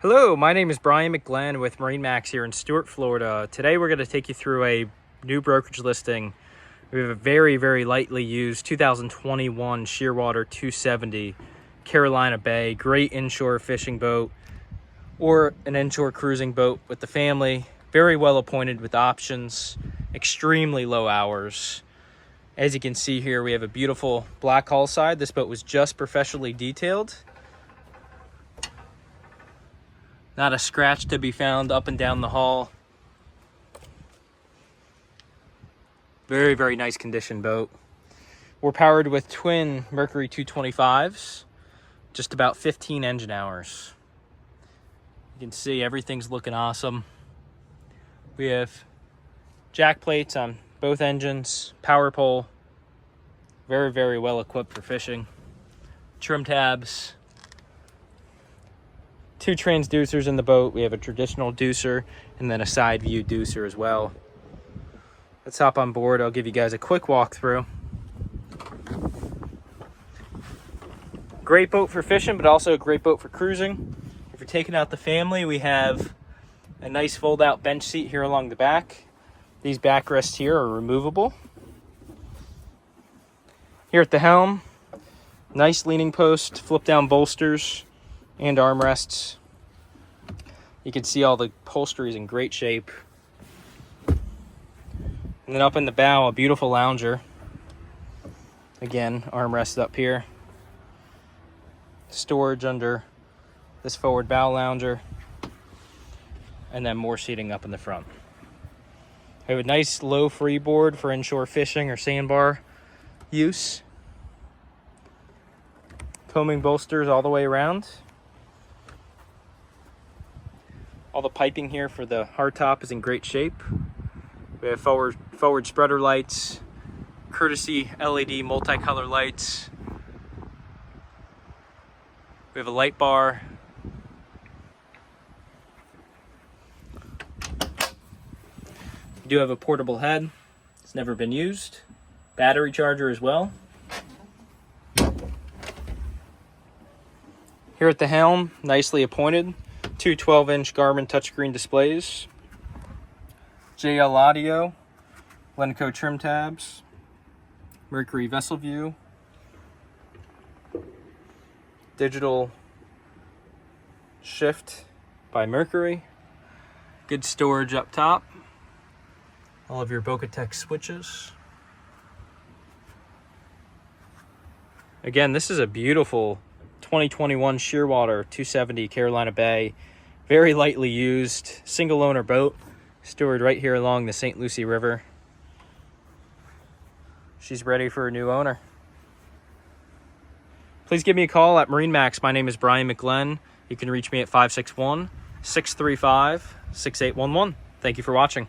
Hello, my name is Brian McGlenn with MarineMax here in Stuart, Florida. Today we're going to take you through a new brokerage listing. We have a very lightly used 2021 Shearwater 270 Carolina Bay. Great inshore fishing boat or an inshore cruising boat with the family. Very well appointed with options, extremely low hours. As you can see here, we have a beautiful black hull side. This boat was just professionally detailed. Not a scratch to be found up and down the hull. Very nice condition boat. We're powered with twin Mercury 225s, just about 15 engine hours. You can see everything's looking awesome. We have jack plates on both engines, power pole, very well equipped for fishing. Trim tabs. 2 transducers in the boat. We have a traditional deucer and then a side view deucer as well. Let's hop on board. I'll give you guys a quick walkthrough. Great boat for fishing, but also a great boat for cruising. If you're taking out the family, we have a nice fold-out bench seat here along the back. These backrests here are removable. Here at the helm, nice leaning post, flip-down bolsters, and armrests. You can see all the upholstery is in great shape. And then up in the bow, a beautiful lounger. Again, armrest up here. Storage under this forward bow lounger. And then more seating up in the front. We have a nice low freeboard for inshore fishing or sandbar use. Coaming bolsters all the way around. All the piping here for the hardtop is in great shape. We have forward spreader lights, courtesy LED multicolor lights. We have a light bar. We do have a portable head. It's never been used. Battery charger as well. Here at the helm, nicely appointed. 2 12-inch Garmin touchscreen displays. JL audio. Lenco trim tabs. Mercury vessel view. Digital shift by Mercury. Good storage up top. All of your Bocatech switches. Again, this is a beautiful 2021 Shearwater 270 Carolina Bay. Very lightly used, single owner boat, stored right here along the St. Lucie River. She's ready for a new owner. Please give me a call at MarineMax. My name is Brian McGlenn. You can reach me at 561-635-6811. Thank you for watching.